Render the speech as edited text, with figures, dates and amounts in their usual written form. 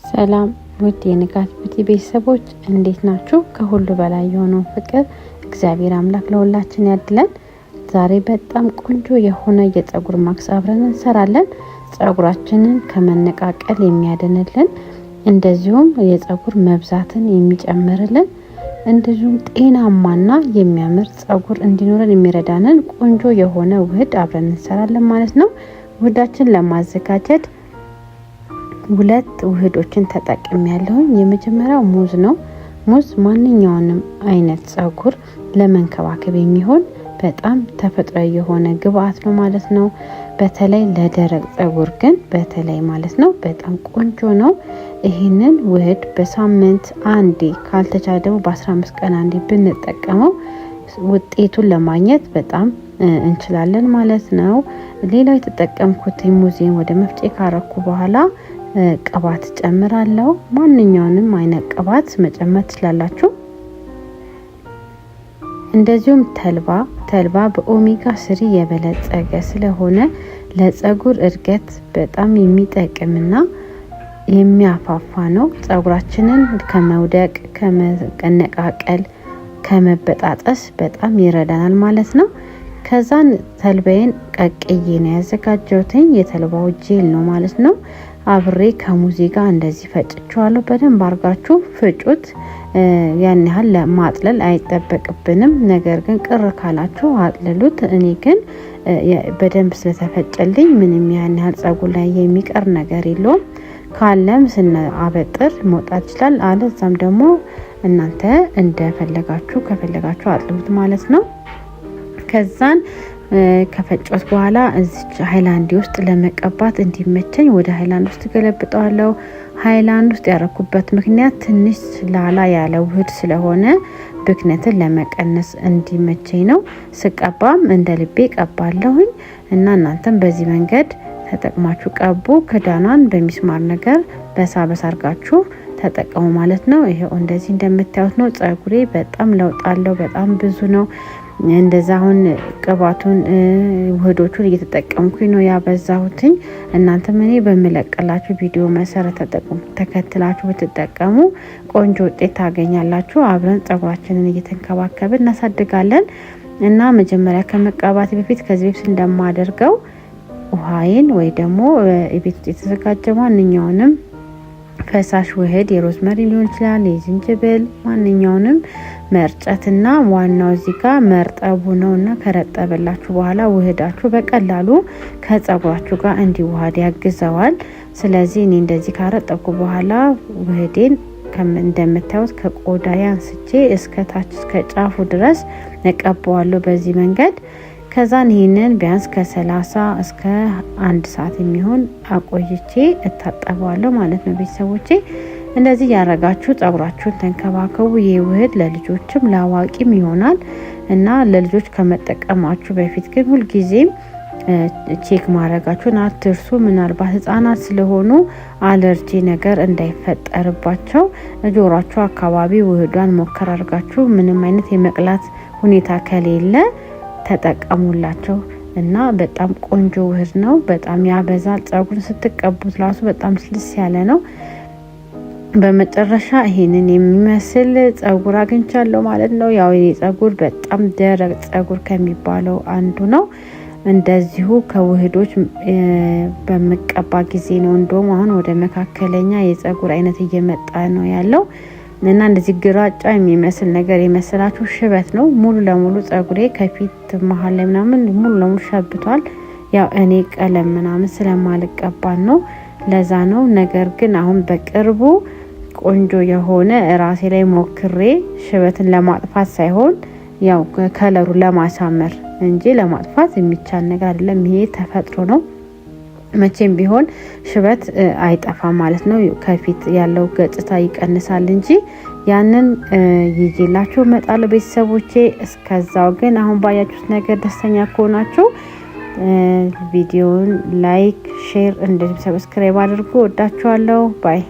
ሰላም ውድ የንጋት ቢዩቲ ቤተሰቦች እንዴት ናችሁ? ከሁሉ በላይ የሆነው ፍቅር እግዚአብሔር አምላክ ለሁላችን ያድለን። ዛሬ በጣም ቆንጆ የሆነ የፀጉር ማክስ አብረን እንሰራለን። ፀጉራችንን ከመነቃቀል የሚያድንልን፣ እንደዚሁም የፀጉር መብዛትን የሚጨምርልን፣ እንደዚሁም ጤናማና የሚያምር ፀጉር እንዲኖረን የሚረዳንን ቆንጆ የሆነ ውህድ አብረን እንሰራለን ማለት ነው። ውህዳችን ለማዘጋጀት ሁለት ውህዶችን ተጠቅሜያለሁ። የመጀመሪያው ሙዝ ነው። ሙዝ ማንኛውንም አይነት ፀጉር ለመንከባከብ የሚሆን በጣም ተፈጥሯዊ የሆነ ግብአት ነው ማለት ነው። በተለይ ለደረቅ ፀጉር ግን በተለይ ማለት ነው በጣም ቆንጆ ነው። ይህንን ውህድ በሳምንት አንዴ ካልተቻለ ደግሞ በ15 ቀን አንዴ ብንጠቀመው ውጤቱን ለማግኘት በጣም እንችላለን ማለት ነው። ሌላው የተጠቀምኩት ሙዝን ወደ መፍጨ ካረኩ በኋላ ቅባት ጨምራለሁ። ማንኛውንም አይነት ቅባት መጨመር ትችላላችሁ። እንደዚሁም ተልባ በኦሜጋ 3 የበለጸገ ስለሆነ ለፀጉር እድገት በጣም የሚጠቅምና የሚያፋፋ ነው። ፀጉራችንን ከመውደቅ፣ ከመነቃቀል፣ ከመበጣጠስ በጣም ይረዳናል ማለት ነው። ከዛን ተልባዬን ቀቅዬ ነው ያዘጋጀሁትኝ። የተልባው ጄል ነው ማለት ነው። አብሬ ከሙዚ ጋር እንደዚህ ፈጭቸዋለሁ። በደንብ አርጋችሁ ፍጩት። ያን ያህል ለማጥለል አይጠበቅብንም። ነገር ግን ቅር ካላችሁ አጥልሉት። እኔ ግን በደንብ ስለተፈጨልኝ ምንም ያን ያህል ፀጉር ላይ የሚቀር ነገር የለውም። ካለም ስናበጥር መውጣት ይችላል። አለዛም ደግሞ እናንተ እንደፈለጋችሁ ከፈለጋችሁ አጥልሉት ማለት ነው። ከዛን ከፈጨሁት በኋላ እዚህ ሃይላንድ ውስጥ ለመቀባት እንዲመቸኝ ወደ ሃይላንድ ውስጥ ገለብጠዋለሁ። ሃይላንድ ውስጥ ያረኩበት ምክንያት ትንሽ ላላ ያለ ውህድ ስለሆነ ብክነትን ለመቀነስ እንዲመቸኝ ነው። ስቀባም እንደ ልቤ ቀባለሁኝ እና እናንተም በዚህ መንገድ ተጠቅማችሁ ቀቡ። ክዳኗን በሚስማር ነገር በሳበስ አርጋችሁ ተጠቀሙ ማለት ነው። ይሄው እንደዚህ እንደምታዩት ነው። ፀጉሬ በጣም ለውጥ አለው። በጣም ብዙ ነው። እንደዛ አሁን ቅባቱን ውህዶቹን እየተጠቀምኩኝ ነው ያበዛሁትኝ። እናንተም እኔ በመለቀላችሁ ቪዲዮ መሰረት ተከትላችሁ ብትጠቀሙ ቆንጆ ውጤት ታገኛላችሁ። አብረን ፀጉራችንን እየተንከባከብን እናሳድጋለን እና መጀመሪያ ከመቀባት በፊት ከዚህ በፊት እንደማደርገው ውሃዬን ወይ ደግሞ ቤት ውስጥ የተዘጋጀ ማንኛውንም ፈሳሽ ውህድ የሮዝመሪ ሊሆን ይችላል፣ የዝንጅብል ማንኛውንም መርጨትና ዋናው እዚህ ጋር መርጠቡ ነውና ከረጠበላችሁ በኋላ ውህዳችሁ በቀላሉ ከፀጉራችሁ ጋር እንዲዋሃድ ያግዘዋል። ስለዚህ እኔ እንደዚህ ካረጠብኩ በኋላ ውህዴን እንደምታዩት ከቆዳዬ አንስቼ እስከ ታች እስከ ጫፉ ድረስ እቀባዋለሁ በዚህ መንገድ። ከዛን ይሄንን ቢያንስ ከ30 እስከ 1 ሰዓት የሚሆን አቆይቼ እታጠበዋለሁ ማለት ነው። ቤተሰቦቼ እንደዚህ ያረጋችሁ ፀጉራችሁን ተንከባከቡ። ይህ ውህድ ለልጆችም ለአዋቂም ይሆናል እና ለልጆች ከመጠቀማችሁ በፊት ግን ሁልጊዜም ቼክ ማድረጋችሁን አትርሱ። ምናልባት ህፃናት ስለሆኑ አለርጂ ነገር እንዳይፈጠርባቸው ጆሯቸው አካባቢ ውህዷን ሞከር አድርጋችሁ ምንም አይነት የመቅላት ሁኔታ ከሌለ ተጠቀሙላቸው እና በጣም ቆንጆ ውህድ ነው። በጣም ያበዛል። ፀጉር ስትቀቡት ራሱ በጣም ስልስ ያለ ነው። በመጨረሻ ይሄንን የሚመስል ፀጉር አግኝቻለሁ ማለት ነው። ያው የኔ ፀጉር በጣም ደረቅ ፀጉር ከሚባለው አንዱ ነው። እንደዚሁ ከውህዶች በመቀባ ጊዜ ነው እንደውም አሁን ወደ መካከለኛ የፀጉር አይነት እየመጣ ነው ያለው እና እንደዚህ ግራጫ የሚመስል ነገር የመሰላችሁ ሽበት ነው። ሙሉ ለሙሉ ፀጉሬ ከፊት መሀል ላይ ምናምን ሙሉ ለሙሉ ሸብቷል። ያው እኔ ቀለም ምናምን ስለማልቀባ ነው፣ ለዛ ነው። ነገር ግን አሁን በቅርቡ ቆንጆ የሆነ ራሴ ላይ ሞክሬ ሽበትን ለማጥፋት ሳይሆን ያው ከለሩ ለማሳመር እንጂ ለማጥፋት የሚቻል ነገር አይደለም። ይሄ ተፈጥሮ ነው። መቼም ቢሆን ሽበት አይጠፋም ማለት ነው። ከፊት ያለው ገጽታ ይቀንሳል እንጂ ያንን ይዤላችሁ እመጣለሁ ቤተሰቦቼ። እስከዛው ግን አሁን ባያችሁት ነገር ደስተኛ ከሆናችሁ ቪዲዮውን ላይክ፣ ሼር እንደዚሁም ሰብስክራይብ አድርጉ። ወዳችኋለሁ። ባይ